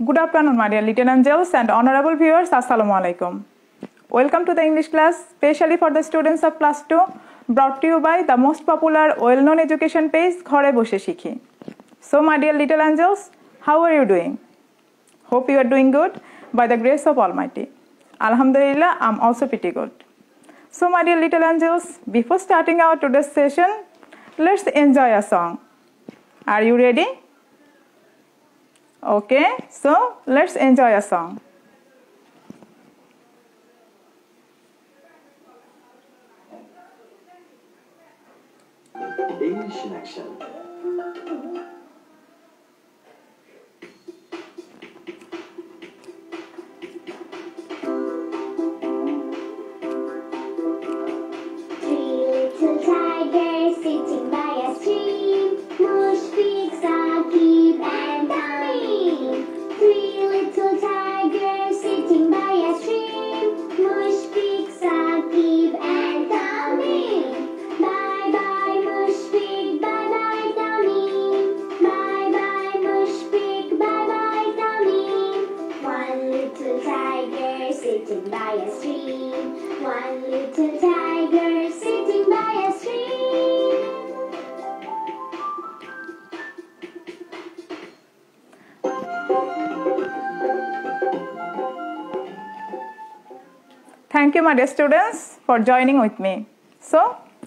Good afternoon, my dear little angels and honorable viewers. Assalamu alaikum. Welcome to the English class, specially for the students of class 2, brought to you by the most popular, well-known education page, Ghore Boshe Shikhi. So, my dear little angels, how are you doing? Hope you are doing good by the grace of Almighty. Alhamdulillah, I'm also pretty good. So, my dear little angels, before starting our today's session, let's enjoy a song. Are you ready? Okay, so let's enjoy a song. English in action. Three little tigers sitting by a stream. Mushfiq, Saqib, and Tamim. Three little tigers sitting by a stream. Mushfiq, Saqib, and Tamim. Bye bye Mushfiq, bye bye Tamim. Bye bye Mushfiq, bye bye Tamim. One little tiger sitting by a stream. One little tiger sitting by a stream. Thank you, my dear students, for joining with me. So,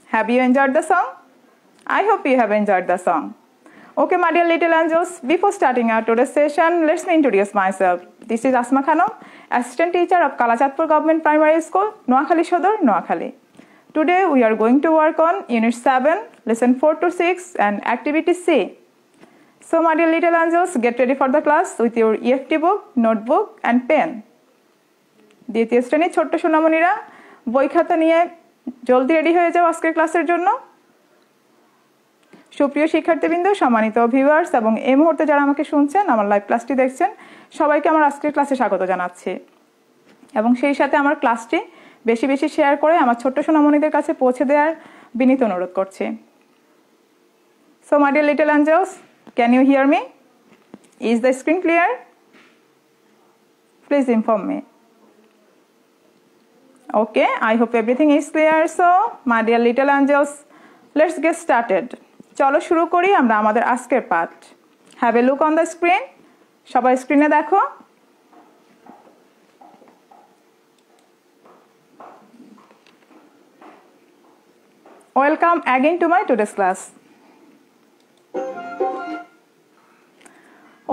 have you enjoyed the song? I hope you have enjoyed the song. Okay, my dear little angels, before starting our today's session, let me introduce myself. This is Asma Khanum, assistant teacher of Kalachatpur Government Primary School, Noakhali Shodor, Noakhali. Today, we are going to work on Unit 7, Lesson 4 to 6 and Activity C. So, my dear little angels, get ready for the class with your EFT book, notebook and pen. দ্বিতীয় শ্রেণীর ছোট্ট সোনামণিরা বই খাতা নিয়ে জলদি ready হয়ে যাও আজকের ক্লাসের জন্য। সুপ্রিয় শিক্ষার্থীবৃন্দ, সম্মানিত ভিউয়ার্স এবং এই মুহূর্তে যারা আমাকে শুনছেন, আমার লাইভ ক্লাসটি দেখছেন, সবাইকে আমার আজকের ক্লাসে স্বাগত জানাচ্ছি এবং সেই সাথে আমার ক্লাসটি বেশি বেশি শেয়ার করে আমার ছোট্ট সোনামণিদের কাছে পৌঁছে দেওয়ার বিনীত অনুরোধ করছি। So, my dear little angels, can you hear me? Is the screen clear? Please inform me. Okay, I hope everything is clear. So, my dear little angels, let's get started. চলো শুরু করি আমরা আমাদের আজকের পাঠ। Have a look on the screen. সবাই স্ক্রিনে দেখো। Welcome again to my today's class.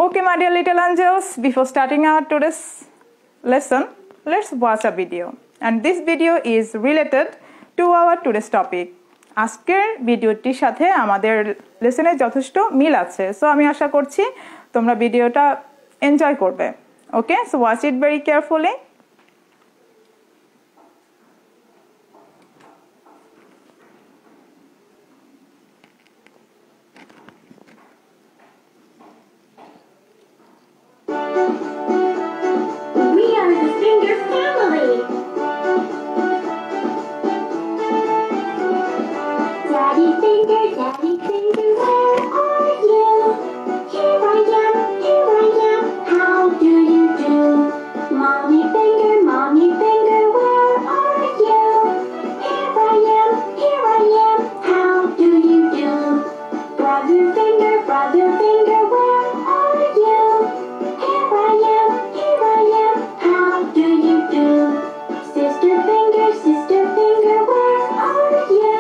Okay, my dear little angels, before starting our today's lesson, let's watch a video. And this video is related to our today's topic. আজকের ভিডিওটির সাথে আমাদের লেসনের যথেষ্ট মিল আছে। So আমি আশা করছি তোমরা ভিডিওটা এনজয় করবে। Okay, so watch it very carefully. We are the Finger family. Daddy Finger, where are you? Here I am, how do you do? Mommy Finger, where are you? Here I am, how do you do? Brother Finger, where are you? Here I am, how do you do? Sister Finger, where are you?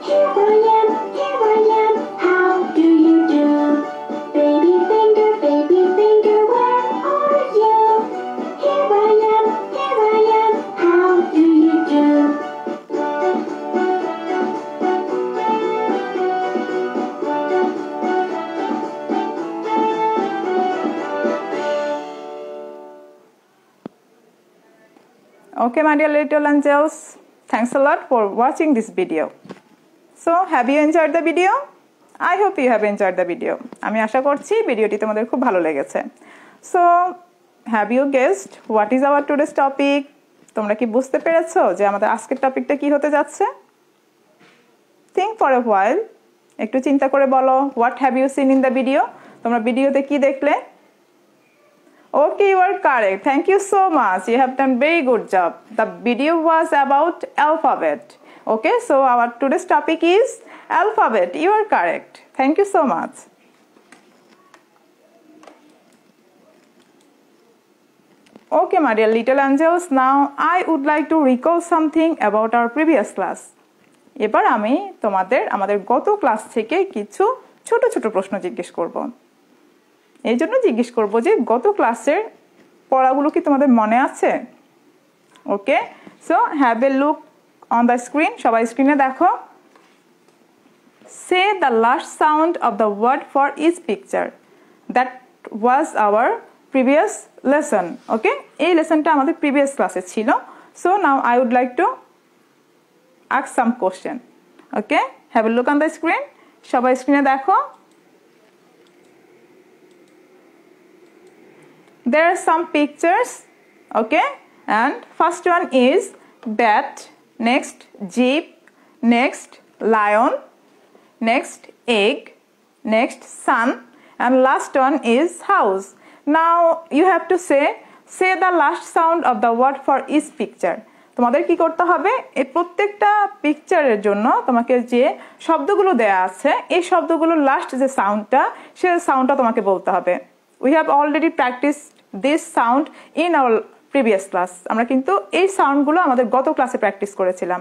Here I am, how do you do? Baby Finger, where are you? Here I am, how do you do? Okay, my dear little angels, thanks a lot for watching this video. So, have you enjoyed the video? I hope you have enjoyed the video. আমি আশা করছি ভিডিওটি তোমাদের খুব ভালো লেগেছে। So, have you guessed what is our today's topic? তোমরা কি বুঝতে পেরেছো যে আমাদের আজকের টপিকটা কি হতে যাচ্ছে? Think for a while. একটু চিন্তা করে বলো, what have you seen in the video? তোমরা ভিডিওতে কি দেখলে? Okay, you are correct. Thank you so much. You have done very good job. The video was about alphabet. Okay, so our today's topic is alphabet. You are correct. Thank you so much. Okay, my dear little angels, now I would like to recall something about our previous class. এবার আমি আমাদের গত class থেকে কিছু ছোট ছোট প্রশ্ন জিজ্ঞেস করব। এই জন্য জিজ্ঞেস করব যে গত ক্লাসের পড়াগুলো কি তোমাদের মনে আছে? Okay, so have a look on the screen. সবাই স্ক্রিনে দেখো। Say the last sound of the word for each picture. That was our previous lesson. Okay, এই লেসনটা আমাদের প্রিভিয়াস ক্লাসে ছিল। So now I would like to ask some question. Okay, have a look on the screen. সবাই স্ক্রিনে দেখো। There are some pictures. Okay, and first one is bat, next jeep, next lion, next egg, next sun, and last one is house. Now you have to say the last sound of the word for each picture. তোমাদের কি করতে হবে, এই প্রত্যেকটা পিকচারের জন্য তোমাকে যে শব্দগুলো দেয়া আছে এই শব্দগুলোর লাস্ট যে সাউন্ডটা সেই সাউন্ডটা তোমাকে বলতে হবে। We have already practiced this sound in our previous class. আমরা কিন্তু এই সাউন্ডগুলো আমাদের গত ক্লাসে প্র্যাকটিস করেছিলাম।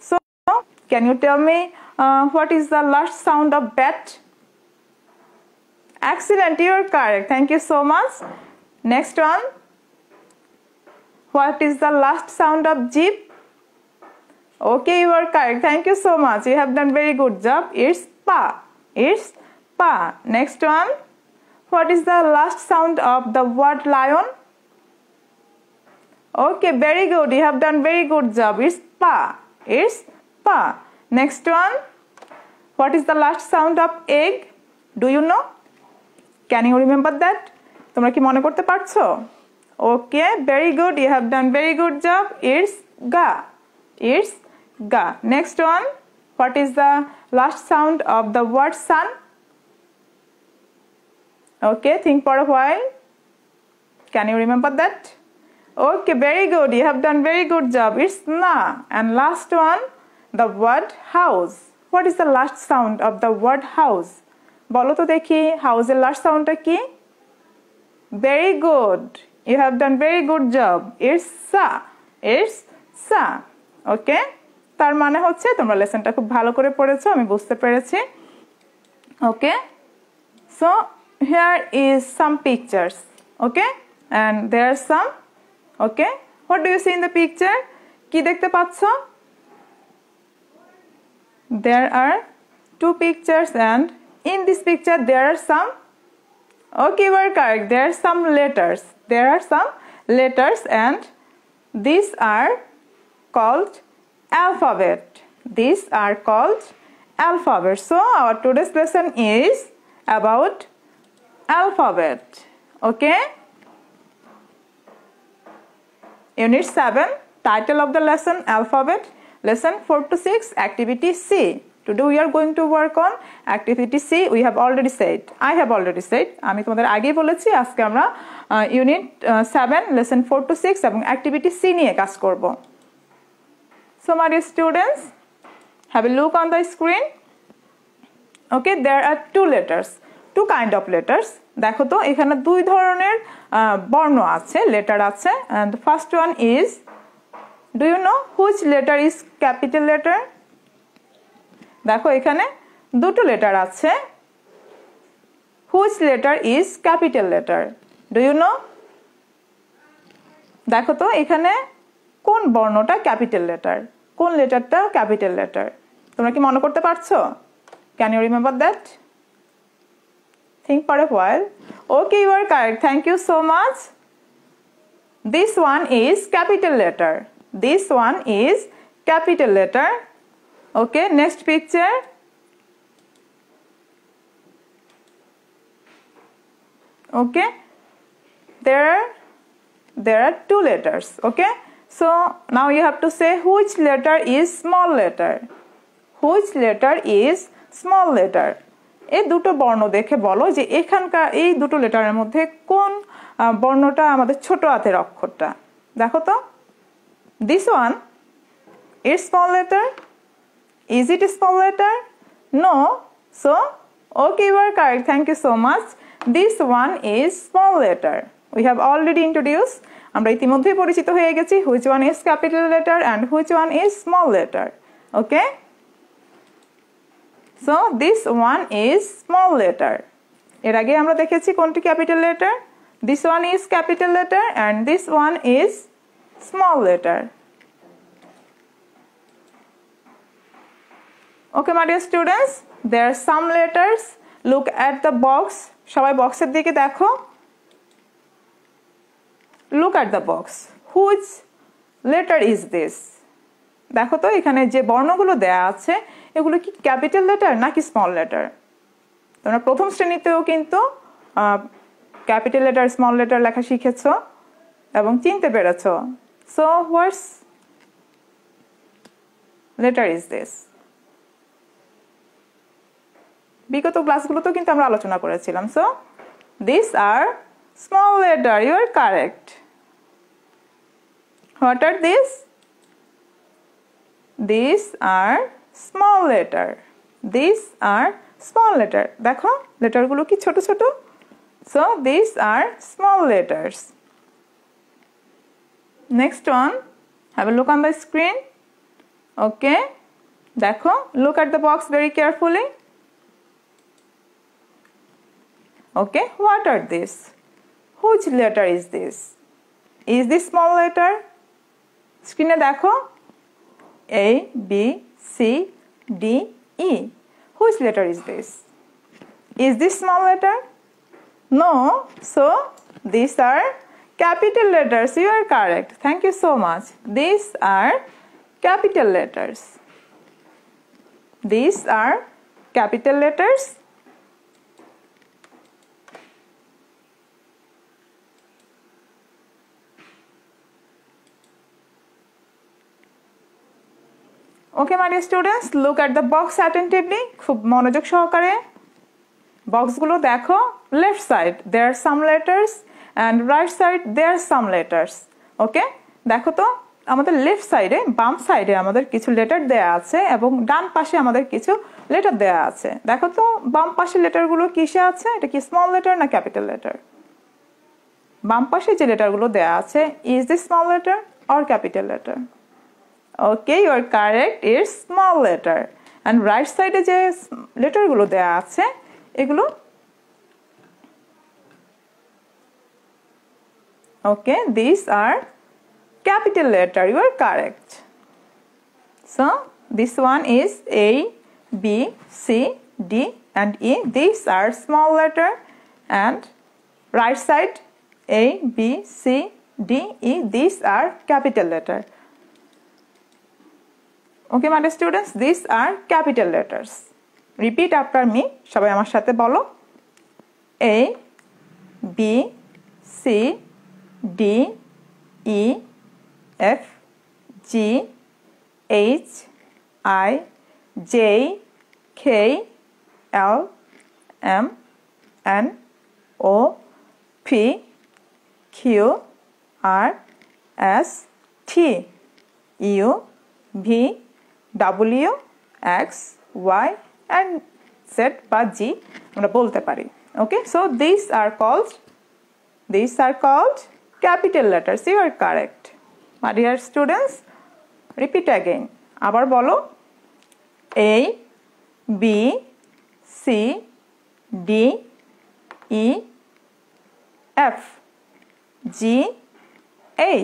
So can you tell me what is the last sound of bat? Excellent, you are correct. Thank you so much. Next one. What is the last sound of jeep? Okay, you are correct. Thank you so much. You have done very good job. It's pa. It's pa. Next one. What is the last sound of the word lion? Okay, very good. You have done very good job. It's pa. It's pa. Next one. What is the last sound of egg? Do you know? Can you remember that? তোমরা কি মনে করতে পারছো? Okay, very good. You have done very good job. It's ga. It's ga. Next one. What is the last sound of the word sun? Okay, think for a while. Can you remember that? Okay, very good. You have done very good job. It's na. And last one, the word house. What is the last sound of the word house? বলো তো দেখি হাউসের last সাউন্ডটা কি? Very good. You have done very good job. It's sa. It's sa. Okay? তার মানে হচ্ছে তোমরা লেসনটা খুব ভালো করে পড়েছো, আমি বুঝতে পেরেছি। Okay? So here is some pictures. Okay? And there are some. Okay? What do you see in the picture? কি দেখতে পাচ্ছো? There are two pictures and in this picture there are some. Okay, you are correct. There are some letters. There are some letters and these are called alphabet. These are called alphabet. So our today's lesson is about alphabet. Okay? Unit 7, title of the lesson alphabet. Lesson 4 to 6, activity C. Today we are going to work on activity C. We have already said. I have already said. আমি তোমাদের আগেই বলেছি আজকে আমরা unit 7 lesson 4 to 6 এবং activity C নিয়ে কাজ করব। So my dear students, have a look on the screen. Okay, there are two letters. Two kind of letters. দেখো তো এখানে দুই ধরনের বর্ণ আছে, লেটার আছে, and the first one is, do you know which letter is capital letter? দেখো এখানে দুটো লেটার আছে। Which letter is capital letter? Do you know? দেখো তো এখানে কোন বর্ণটা ক্যাপিটাল লেটার, কোন লেটারটা ক্যাপিটাল লেটার? তোমরা কি মনে করতে পারছো? Can you remember that? Think for a while. Okay, you are correct. Thank you so much. This one is capital letter. This one is capital letter. Okay, next picture. Okay, there are two letters. Okay, so now you have to say which letter is small letter. Which letter is small letter? এই দুটো বর্ণ দেখে বলো যে এখানকার এই দুটো লেটারের মধ্যে কোন বর্ণটা আমাদের ছোট হাতের অক্ষরটা। দেখো তো, this one is small letter. Is it a small letter? No. So, okay, you are correct. Thank you so much. This one is small letter. We have already introduced. আমরা ইতিমধ্যেই পরিচিত হয়ে গেছি which one is capital letter and which one is small letter. Okay? So, this one is small letter. এর আগে আমরা দেখেছি কোনটি capital letter? This one is capital letter and this one is small letter. Okay, my dear students, there are some letters. Look at the box. সবাই বক্সের দিকে দেখো। Look at the box. Which letter is this? দেখো তো এখানে যে বর্ণগুলো দেয়া আছে এগুলো কি ক্যাপিটাল লেটার নাকি স্মল লেটার? তোমরা প্রথম শ্রেণীতেও কিন্তু ক্যাপিটাল লেটার স্মল লেটার লেখা শিখেছো এবং চিনতে পেরেছো। So what letter is this? বিগত ক্লাসগুলোতেও কিন্তু আমরা আলোচনা করেছিলাম। So these are small letter. You are correct. What are these? These are small letter. These are small letter. দেখো লেটারগুলো কি ছোট ছোট? So these are small letters. Next one, have a look on the screen. Okay, দেখো, look at the box very carefully. Okay, what are these? Which letter is this? Is this small letter? Screen এ দেখো, A, B, C, D, E. Which letter is this? Is this small letter? No. So, these are capital letters. You are correct. Thank you so much. These are capital letters. These are capital letters. Okay, my dear students, look at the box attentively. খুব মনোযোগ সহকারে বক্সগুলো দেখো। Left side there are some letters and right side there are some letters. Okay, দেখো তো আমাদের left সাইডে বাম সাইডে আমাদের কিছু লেটার দেয়া আছে এবং ডান পাশে আমাদের কিছু লেটার দেয়া আছে। দেখো তো বাম পাশের লেটারগুলো কিসে আছে? এটা কি স্মল লেটার না ক্যাপিটাল লেটার? বাম পাশে যে লেটারগুলো দেয়া আছে, is this small letter or capital letter? Okay, you are correct. It's small letter. And right side যে লেটারগুলো দেয়া আছে এগুলো okay, these are capital letter. You are correct. So this one is A, B, C, D and E. These are small letter and right side A, B, C, D, E. These are capital letter. Okay, my dear students, these are capital letters. Repeat after me. সবাই আমার সাথে বলো। A, B, C, D, E, F, G, H, I, J, K, L, M, N, O, P, Q, R, S, T, U, V, W, X, Y and Z বা G আমরা বলতে পারি। Okay, so these are called capital letters. You are correct. My dear students, repeat again. আবার বলো। A, B, C, D, E, F, G,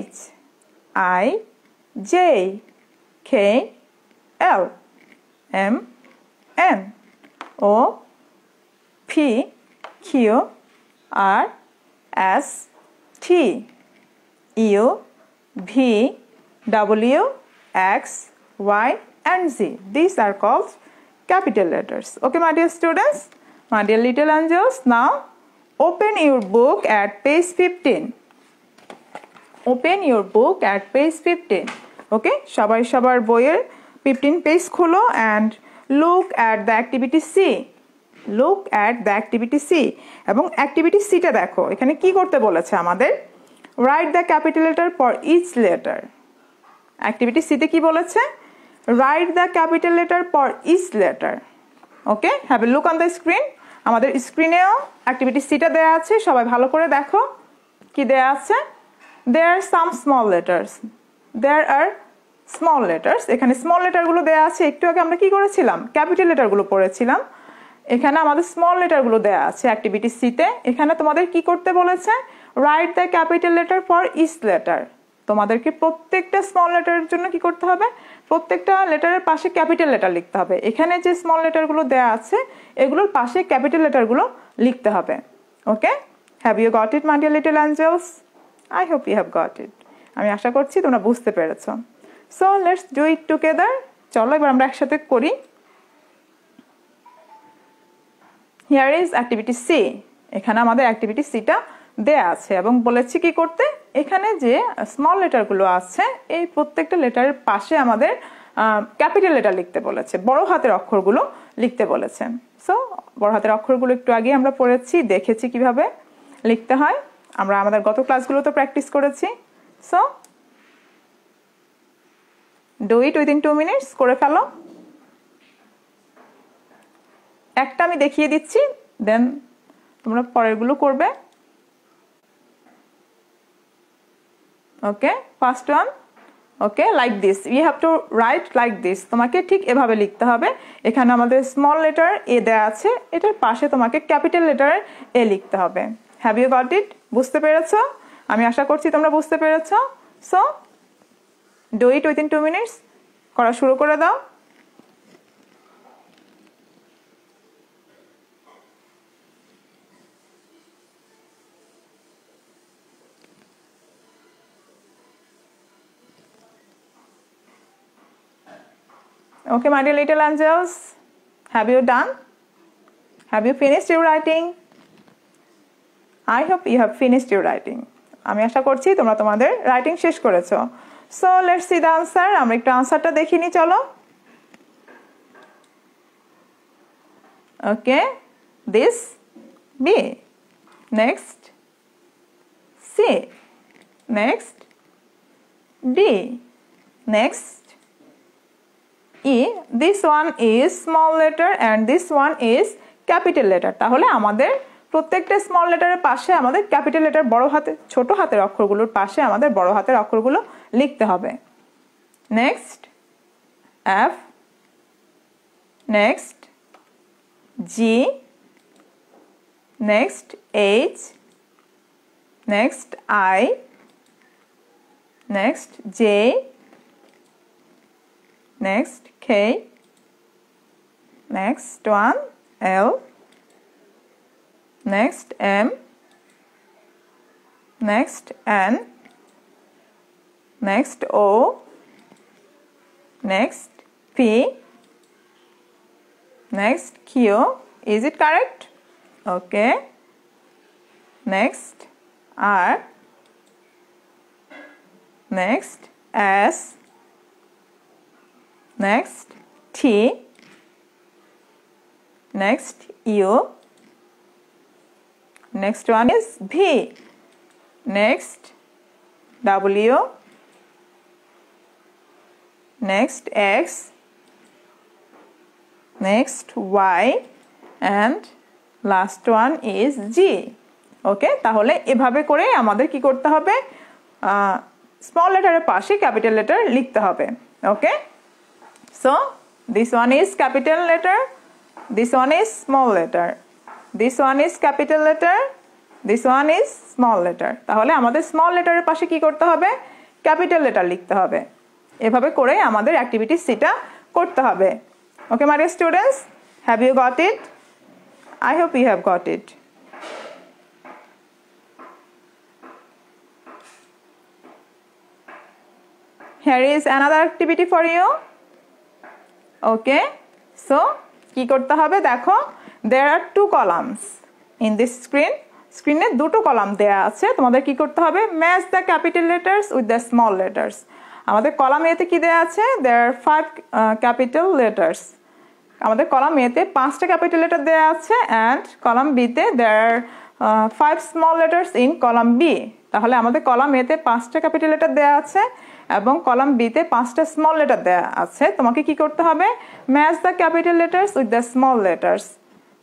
H, I, J, K, L, M, N, O, P, Q, R, S, T, U, V, W, X, Y and Z. These are called capital letters. Okay, my dear students, my dear little angels, now open your book at page 15. Open your book at page 15. Okay, সবাই সবার বইয়ের 15 page খোলো and look at the activity C. Look at the activity C এবং activity সিটা দেখো এখানে কি করতে বলেছে আমাদের write the capital letter for each letter activity সিতে কি বলেছে write the capital letter for each letter okay have a look on the screen আমাদের স্ক্রিনেও অ্যাক্টিভিটি সিটা দেওয়া আছে সবাই ভালো করে দেখো কি দেওয়া আছে there are some small letters there are small letters এখানে স্মল লেটারগুলো দেওয়া আছে একটু আগে আমরা কি করেছিলাম ক্যাপিটাল লেটারগুলো পড়েছিলাম এখানে আমাদের স্মল লেটারগুলো দেওয়া আছে অ্যাক্টিভিটি সিতে এখানে তোমাদের কি করতে বলেছে write the capital letter for each letter তোমাদেরকে প্রত্যেকটা স্মল লেটারের জন্য কি করতে হবে প্রত্যেকটা লেটারের পাশে ক্যাপিটাল লেটার লিখতে হবে এখানে যে স্মল লেটারগুলো দেওয়া আছে এগুলোর পাশে ক্যাপিটাল লেটারগুলো লিখতে হবে okay have you got it my dear little angels I hope you have got it আমি আশা করছি তোমরা বুঝতে পেরেছো so let's do it together চলো এবার আমরা একসাথে করি হিয়ার ইজ অ্যাক্টিভিটি সি এখানে আমাদের অ্যাক্টিভিটি সিটা দেয়া আছে এবং বলেছি কি করতে এখানে যে স্মল লেটারগুলো আছে এই প্রত্যেকটা লেটারের পাশে আমাদের ক্যাপিটাল লেটার লিখতে বলেছে বড় হাতের অক্ষরগুলো লিখতে বলেছে সো বড় হাতের অক্ষরগুলো একটু আগে আমরা পড়েছি দেখেছি কিভাবে লিখতে হয় আমরা আমাদের গত ক্লাসগুলোতে প্র্যাকটিস করেছি so do it within 2 minutes করে ফেলো একটা আমি দেখিয়ে দিচ্ছি দেন তোমরা পরেরগুলো করবে okay first one okay like this you have to write like this তোমাকে ঠিক এভাবে লিখতে হবে এখানে আমাদের স্মল লেটার এ দেয়া আছে এটার পাশে তোমাকে ক্যাপিটাল লেটারের এ লিখতে হবে হ্যাভ ইউ গট ইট বুঝতে পেরেছো আমি আশা করছি তোমরা বুঝতে পেরেছো so do it within 2 minutes করা শুরু করে দাও Okay, my dear little angels, have you done? Have you finished your writing? I hope you have finished your writing. আমি আশা করছি তোমরা তোমাদের রাইটিং শেষ করেছো so let's see the answer আমরা একটু আনসারটা দেখিনি চলো okay this B next C next D next E this one is small letter and this one is capital letter তাহলে আমাদের প্রত্যেকটা স্মল লেটারের পাশে আমাদের ক্যাপিটাল লেটার বড় হাতে ছোট হাতের অক্ষরগুলোর পাশে আমাদের বড় হাতের অক্ষরগুলো লিখতে হবে next F next G next H next I next J next K next one L next M next N next O next P next Q is it correct okay next R next S next T next U next one is V next W next X next Y and last one is G okay তাহলে এভাবে করে আমাদের কি করতে হবে small লেটারের পাশে capital letter লিখতে হবে ওকে So this one is capital letter, this one is small letter, this one is capital letter, this one is small letter. তাহলে আমাদের স্মল লেটারের পাশে কি করতে হবে ক্যাপিটাল লেটার লিখতে হবে এভাবে করে আমাদের অ্যাক্টিভিটি সিটা করতে হবে okay my dear students have you got it I hope you have got it Here is another activity for you. Okay, so কি করতে হবে দেখো there are 2 columns in this screen এ দুটো কলাম দেয়া আছে তোমাদের কি করতে হবে match the capital letters with the small letters আমাদের কলাম এতে কি দেয়া আছে there are 5 capital letters আমাদের কলাম এ তে 5টা ক্যাপিটাল লেটার দেয়া আছে and কলাম বি তে there are 5 small letters in column B তাহলে আমাদের কলাম এ তে 5টা ক্যাপিটাল লেটার দেয়া আছে এবং কলাম বি তে 5টা স্মল লেটার দেয়া আছে তোমাকে কি করতে হবে match the capital letters with the small letters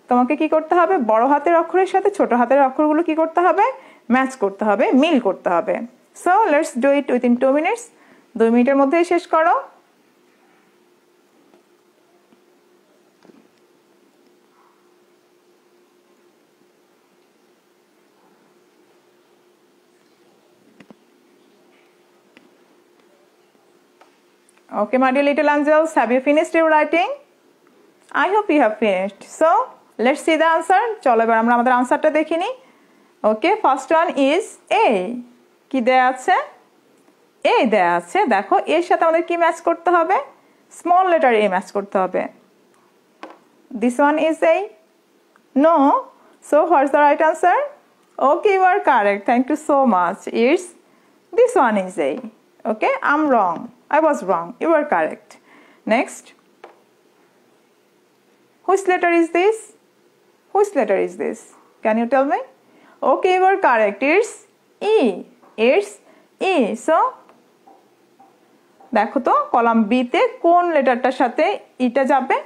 তোমাকে কি করতে হবে বড় হাতের অক্ষরের সাথে ছোট হাতের অক্ষরগুলো কি করতে হবে ম্যাচ করতে হবে মিল করতে হবে so let's do it within 2 minutes 2 মিনিটের মধ্যেই শেষ করো Okay, my dear little angels, have you finished your writing? I hope you have finished. So, let's see the answer. চলো এবার আমরা আমাদের আনসারটা দেখি নি Okay, first one is A. কি দেয়া আছে? A দেয়া আছে দেখো এর সাথে আমাদের কি ম্যাচ করতে হবে স্মল লেটার A ম্যাচ করতে হবে This one is A. No. So, what's the right answer? Okay, you are correct. Thank you so much. It's this one is A. Okay, I'm wrong. I was wrong. You were correct. Next. Which letter is this? Which letter is this? Can you tell me? Okay, you are correct. It's E. It's E. So, দেখো তো column B তে কোন লেটারটার সাথে ইটা যাবে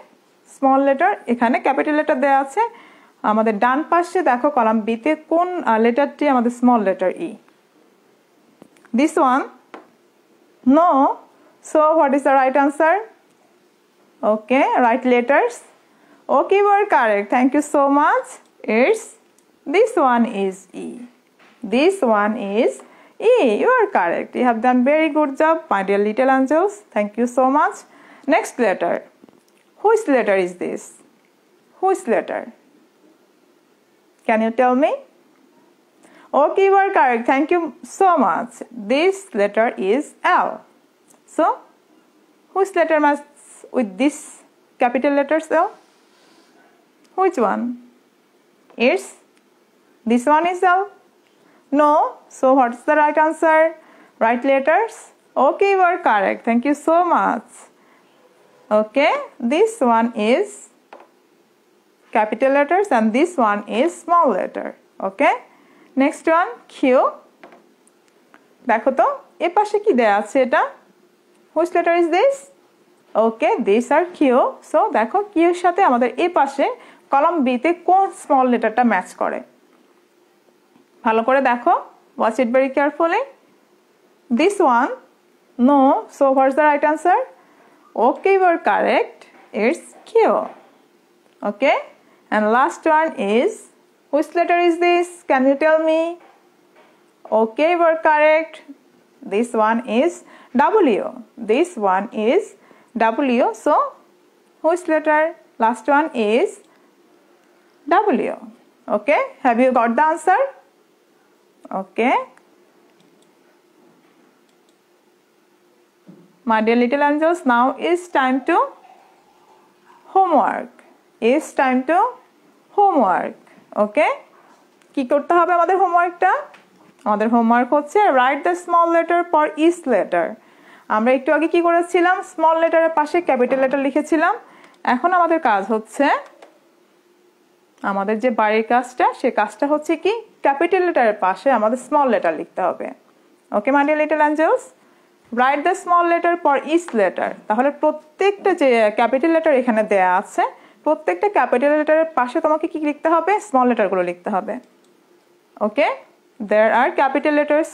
small letter এখানে capital letter দেয়া আছে আমাদের ডান পাশে দেখো কলাম বি তে কোন লেটারটি আমাদের small letter E This one? No. So, what is the right answer? Okay, right letters. Okay, you are correct. Thank you so much. It's this one is E. This one is E. You are correct. You have done very good job, my dear little angels. Thank you so much. Next letter. Which letter is this? Which letter? Can you tell me? Okay, you are correct. Thank you so much. This letter is L. So, which letter matches with this capital letter L? Which one? It's this one is L? No. So, what's the right answer? Right letters? Okay, you are correct. Thank you so much. Okay, this one is capital letters and this one is small letter. Okay, next one Q. দেখো তো এই পাশে কি দেয়া আছে এটা Which letter is this? Okay, these are Q. So, দেখো Q এর সাথে আমাদের এই পাশে কলাম B তে কোন স্মল লেটারটা ম্যাচ করে ভালো করে দেখো watch it very carefully This one? No. So, what's the right answer? Okay, you are correct. It's Q. Okay, and last one is which letter is this? Can you tell me? Okay, you are correct. This one is W. This one is W. So, which letter? Last one is W. Okay, have you got the answer? Okay. My dear little angels, now is time to homework. It's time to homework. Okay? কি করতে হবে আমাদের হোমওয়ার্কটা আমাদের homework হচ্ছে write the small letter for each letter আমরা একটু আগে কি করেছিলাম স্মল লেটারের পাশে ক্যাপিটাল লেটার লিখেছিলাম এখন আমাদের কাজ হচ্ছে আমাদের যে বাড়ির কাজটা সেই কাজটা হচ্ছে কি ক্যাপিটাল লেটারের পাশে আমাদের স্মল লেটার লিখতে হবে ওকে my dear little angels write the small letter for each letter তাহলে প্রত্যেকটা যে ক্যাপিটাল লেটার এখানে দেয়া আছে প্রত্যেকটা ক্যাপিটাল লেটারের পাশে তোমাকে কি লিখতে হবে স্মল লেটারগুলো লিখতে হবে ওকে there are capital letters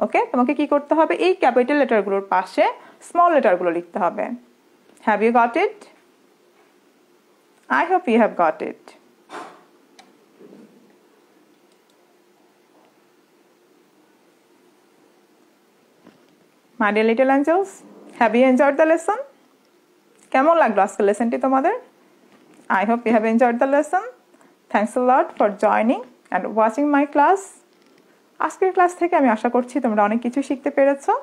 ওকে তোমাকে কি করতে হবে এই ক্যাপিটাল লেটারগুলোর পাশে স্মল লেটারগুলো লিখতে হবে have you got it I hope you have got it my dear little angels have you enjoyed the lesson কেমন লাগলো আজকের লেসনটি তোমাদের I hope you have enjoyed the lesson thanks a lot for joining and watching my class আজকের class থেকে আমি আশা করছি তোমরা অনেক কিছু শিখতে পেরেছো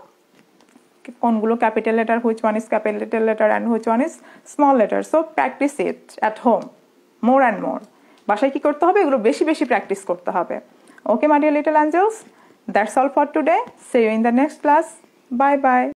কোনগুলো capital letter which one is capital letter and which one is small letter so practice it at home more and more বাসায় কি করতে হবে এগুলো বেশি বেশি প্র্যাকটিস করতে হবে okay my dear little angels that's all for today see you in the next class bye bye